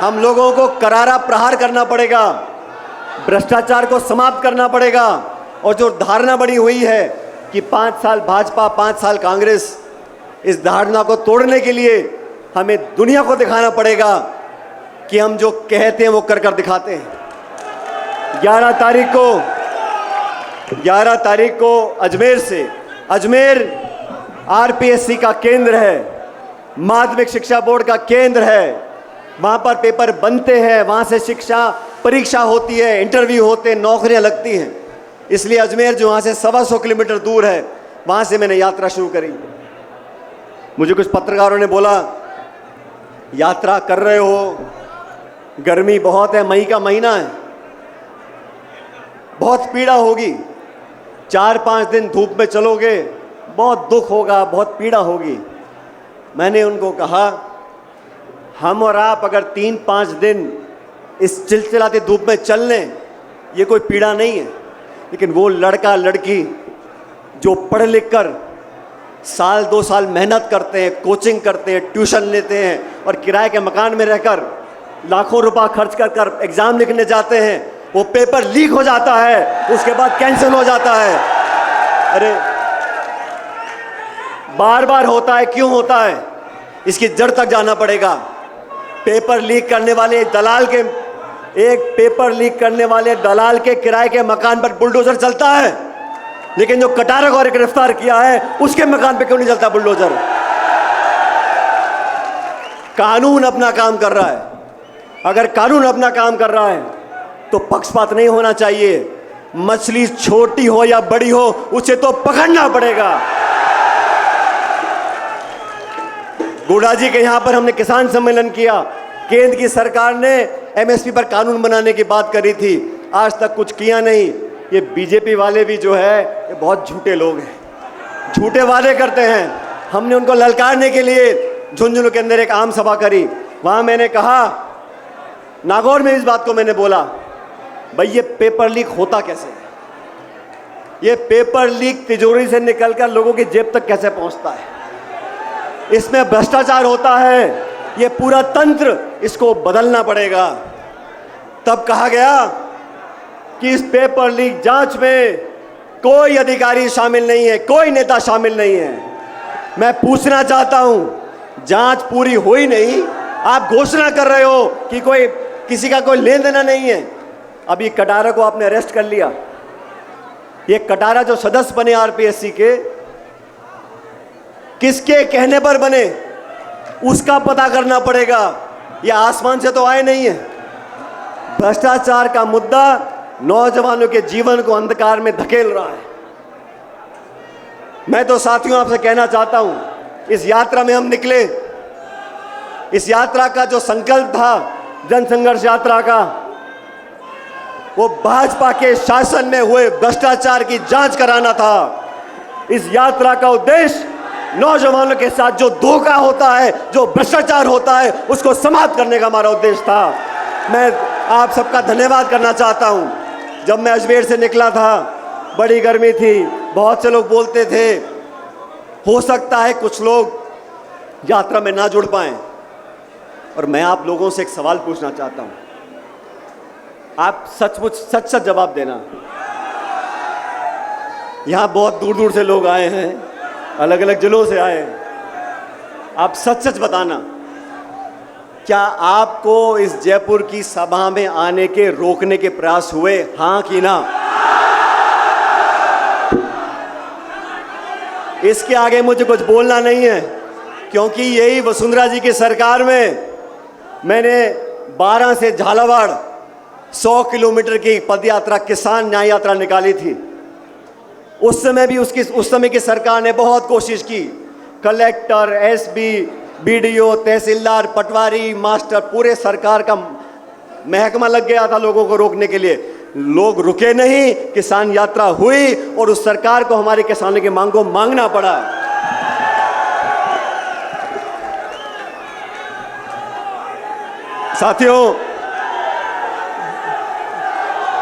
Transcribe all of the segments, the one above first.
हम लोगों को करारा प्रहार करना पड़ेगा, भ्रष्टाचार को समाप्त करना पड़ेगा। और जो धारणा बनी हुई है कि 5 साल भाजपा 5 साल कांग्रेस, इस धारणा को तोड़ने के लिए हमें दुनिया को दिखाना पड़ेगा कि हम जो कहते हैं वो कर कर दिखाते हैं। 11 तारीख को अजमेर आरपीएससी का केंद्र है, माध्यमिक शिक्षा बोर्ड का केंद्र है। वहाँ पर पेपर बनते हैं, वहाँ से शिक्षा परीक्षा होती है, इंटरव्यू होते हैं, नौकरियाँ लगती हैं। इसलिए अजमेर जो वहाँ से 125 किलोमीटर दूर है, वहाँ से मैंने यात्रा शुरू करी। मुझे कुछ पत्रकारों ने बोला, यात्रा कर रहे हो, गर्मी बहुत है, मई का महीना है, बहुत पीड़ा होगी, 4-5 दिन धूप में चलोगे, बहुत दुख होगा, बहुत पीड़ा होगी। मैंने उनको कहा, हम और आप अगर 3-5 दिन इस चिलचिलाती धूप में चल लें, ये कोई पीड़ा नहीं है। लेकिन वो लड़का लड़की जो पढ़ लिख कर साल 2 साल मेहनत करते हैं, कोचिंग करते हैं, ट्यूशन लेते हैं और किराए के मकान में रहकर लाखों रुपया खर्च कर एग्ज़ाम लिखने जाते हैं, वो पेपर लीक हो जाता है, उसके बाद कैंसिल हो जाता है। अरे बार बार होता है, क्यों होता है? इसकी जड़ तक जाना पड़ेगा। पेपर लीक करने वाले दलाल के किराए के मकान पर बुलडोजर चलता है, लेकिन जो कटारा को गिरफ्तार किया है उसके मकान पे क्यों नहीं चलता बुलडोजर? कानून अपना काम कर रहा है। अगर कानून अपना काम कर रहा है तो पक्षपात नहीं होना चाहिए। मछली छोटी हो या बड़ी हो, उसे तो पकड़ना पड़ेगा। गुड़ा जी के यहां पर हमने किसान सम्मेलन किया। केंद्र की सरकार ने एमएसपी पर कानून बनाने की बात करी थी, आज तक कुछ किया नहीं। ये बीजेपी वाले भी जो है ये बहुत झूठे लोग हैं, झूठे वादे करते हैं। हमने उनको ललकारने के लिए झुंझुनू के अंदर एक आम सभा करी। वहां मैंने कहा, नागौर में इस बात को मैंने बोला, भाई ये पेपर लीक होता कैसे है? ये पेपर लीक तिजोरी से निकलकर लोगों की जेब तक कैसे पहुंचता है? इसमें भ्रष्टाचार होता है। ये पूरा तंत्र, इसको बदलना पड़ेगा। तब कहा गया कि इस पेपर लीक जांच में कोई अधिकारी शामिल नहीं है, कोई नेता शामिल नहीं है। मैं पूछना चाहता हूं, जांच पूरी हुई नहीं, आप घोषणा कर रहे हो कि कोई किसी का कोई लेन देना नहीं है। अभी कटारा को आपने अरेस्ट कर लिया। ये कटारा जो सदस्य बने आरपीएससी के, किसके कहने पर बने उसका पता करना पड़ेगा। ये आसमान से तो आए नहीं है। भ्रष्टाचार का मुद्दा नौजवानों के जीवन को अंधकार में धकेल रहा है। मैं तो साथियों आपसे कहना चाहता हूं, इस यात्रा में हम निकले, इस यात्रा का जो संकल्प था जन संघर्ष यात्रा का, वो भाजपा के शासन में हुए भ्रष्टाचार की जांच कराना था। इस यात्रा का उद्देश्य नौजवानों के साथ जो धोखा होता है, जो भ्रष्टाचार होता है, उसको समाप्त करने का हमारा उद्देश्य था। मैं आप सबका धन्यवाद करना चाहता हूं। जब मैं अजमेर से निकला था, बड़ी गर्मी थी, बहुत से लोग बोलते थे हो सकता है कुछ लोग यात्रा में ना जुड़ पाएं। और मैं आप लोगों से एक सवाल पूछना चाहता हूं, आप सचमुच सच जवाब देना। यहां बहुत दूर दूर से लोग आए हैं, अलग अलग जिलों से आए हैं। आप सच बताना, क्या आपको इस जयपुर की सभा में आने के रोकने के प्रयास हुए, हां कि ना? इसके आगे मुझे कुछ बोलना नहीं है, क्योंकि यही वसुंधरा जी की सरकार में मैंने 12 से झालावाड़ 100 किलोमीटर की पदयात्रा, किसान न्याय यात्रा निकाली थी। उस समय की सरकार ने बहुत कोशिश की। कलेक्टर, एसपी, बीडीओ, तहसीलदार, पटवारी, मास्टर, पूरे सरकार का महकमा लग गया था लोगों को रोकने के लिए। लोग रुके नहीं, किसान यात्रा हुई और उस सरकार को हमारे किसानों की मांग को मांगना पड़ा। साथियों,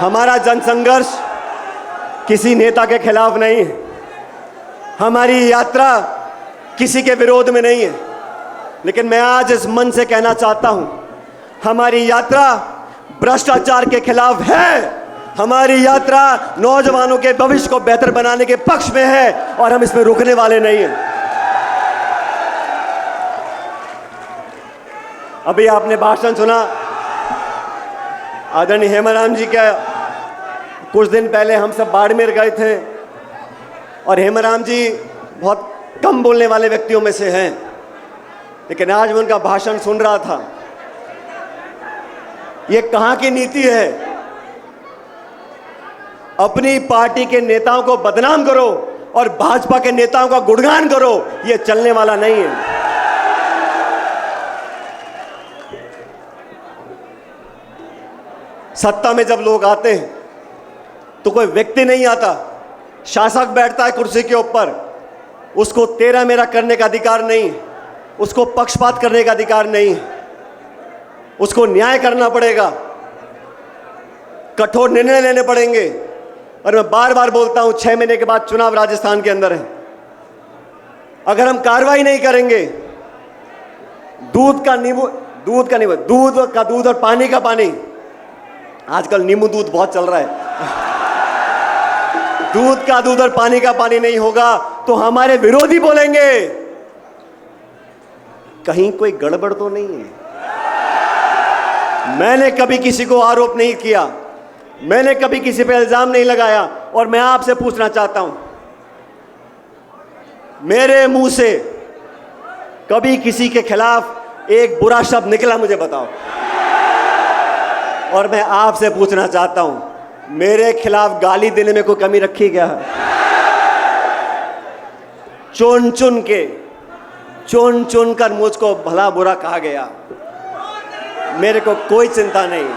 हमारा जनसंघर्ष किसी नेता के खिलाफ नहीं है, हमारी यात्रा किसी के विरोध में नहीं है। लेकिन मैं आज इस मन से कहना चाहता हूं, हमारी यात्रा भ्रष्टाचार के खिलाफ है, हमारी यात्रा नौजवानों के भविष्य को बेहतर बनाने के पक्ष में है और हम इसमें रुकने वाले नहीं हैं। अभी आपने भाषण सुना आदरणीय हेमाराम जी का। कुछ दिन पहले हम सब बाड़मेर गए थे और हेमाराम जी बहुत कम बोलने वाले व्यक्तियों में से हैं, लेकिन आज मैं उनका भाषण सुन रहा था। ये कहां की नीति है? अपनी पार्टी के नेताओं को बदनाम करो और भाजपा के नेताओं का गुणगान करो, ये चलने वाला नहीं है। सत्ता में जब लोग आते हैं तो कोई व्यक्ति नहीं आता, शासक बैठता है कुर्सी के ऊपर, उसको तेरा मेरा करने का अधिकार नहीं, उसको पक्षपात करने का अधिकार नहीं, उसको न्याय करना पड़ेगा, कठोर निर्णय लेने पड़ेंगे। और मैं बार बार बोलता हूं, 6 महीने के बाद चुनाव राजस्थान के अंदर है। अगर हम कार्रवाई नहीं करेंगे, दूध का दूध और पानी का पानी, आजकल नींबू दूध बहुत चल रहा है, दूध का दूध और पानी का पानी नहीं होगा तो हमारे विरोधी बोलेंगे कहीं कोई गड़बड़ तो नहीं है। मैंने कभी किसी को आरोप नहीं किया, मैंने कभी किसी पे इल्जाम नहीं लगाया, और मैं आपसे पूछना चाहता हूं, मेरे मुंह से कभी किसी के खिलाफ एक बुरा शब्द निकला? मुझे बताओ। और मैं आपसे पूछना चाहता हूं, मेरे खिलाफ गाली देने में कोई कमी रखी क्या है? चुन चुन कर मुझको भला बुरा कहा गया, मेरे को कोई चिंता नहीं।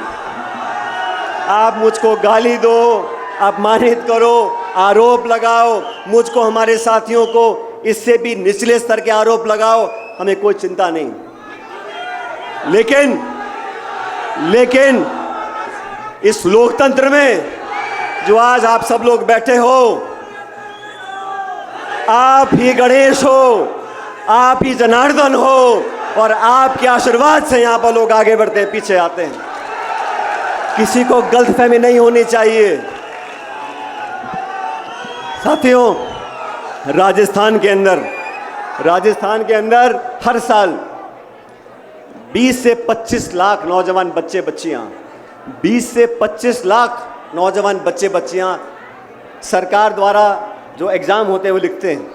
आप मुझको गाली दो, अपमानित करो, आरोप लगाओ, मुझको, हमारे साथियों को इससे भी निचले स्तर के आरोप लगाओ, हमें कोई चिंता नहीं। लेकिन इस लोकतंत्र में जो आज आप सब लोग बैठे हो, आप ही गणेश हो, आप ही जनार्दन हो, और आपके आशीर्वाद से यहां पर लोग आगे बढ़ते हैं, पीछे आते हैं। किसी को गलतफहमी नहीं होनी चाहिए। साथियों, राजस्थान के अंदर हर साल 20 से 25 लाख नौजवान बच्चे बच्चियां 20 से 25 लाख नौजवान बच्चे बच्चियां सरकार द्वारा जो एग्ज़ाम होते हैं वो लिखते हैं।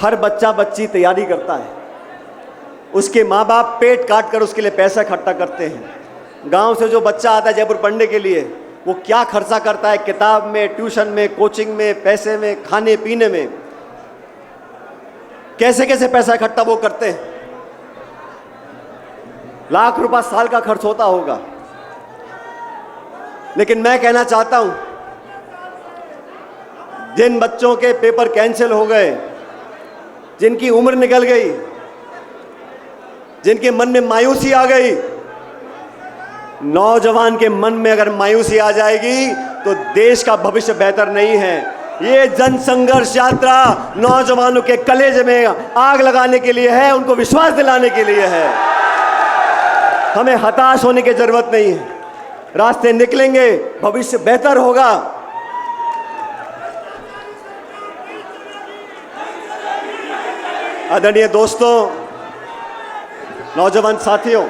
हर बच्चा बच्ची तैयारी करता है, उसके माँ बाप पेट काट कर उसके लिए पैसा इकट्ठा करते हैं। गांव से जो बच्चा आता है जयपुर पढ़ने के लिए, वो क्या खर्चा करता है, किताब में, ट्यूशन में, कोचिंग में, पैसे में, खाने पीने में, कैसे कैसे पैसा इकट्ठा वो करते हैं। लाख रुपया साल का खर्च होता होगा। लेकिन मैं कहना चाहता हूं, जिन बच्चों के पेपर कैंसिल हो गए, जिनकी उम्र निकल गई, जिनके मन में मायूसी आ गई, नौजवान के मन में अगर मायूसी आ जाएगी तो देश का भविष्य बेहतर नहीं है। ये जन संघर्ष यात्रा नौजवानों के कलेजे में आग लगाने के लिए है, उनको विश्वास दिलाने के लिए है। हमें हताश होने की जरूरत नहीं है, रास्ते निकलेंगे, भविष्य बेहतर होगा। आदरणीय दोस्तों, नौजवान साथियों,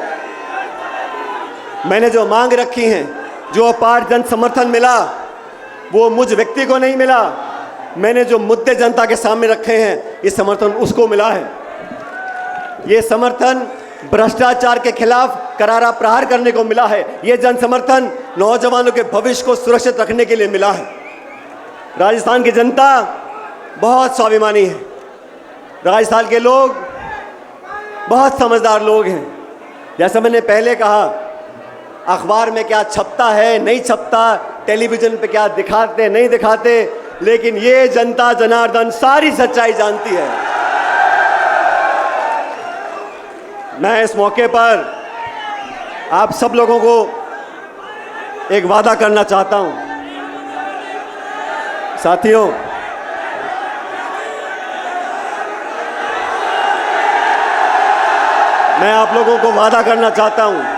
मैंने जो मांग रखी हैं, जो अपार जन समर्थन मिला, वो मुझ व्यक्ति को नहीं मिला। मैंने जो मुद्दे जनता के सामने रखे हैं, ये समर्थन उसको मिला है। ये समर्थन भ्रष्टाचार के खिलाफ करारा प्रहार करने को मिला है। ये जन समर्थन नौजवानों के भविष्य को सुरक्षित रखने के लिए मिला है। राजस्थान की जनता बहुत स्वाभिमानी है। राजस्थान के लोग बहुत समझदार लोग हैं। जैसा मैंने पहले कहा, अखबार में क्या छपता है, नहीं छपता, टेलीविजन पे क्या दिखाते, नहीं दिखाते, लेकिन ये जनता जनार्दन सारी सच्चाई जानती है। मैं इस मौके पर आप सब लोगों को एक वादा करना चाहता हूं। साथियों, मैं आप लोगों को वादा करना चाहता हूं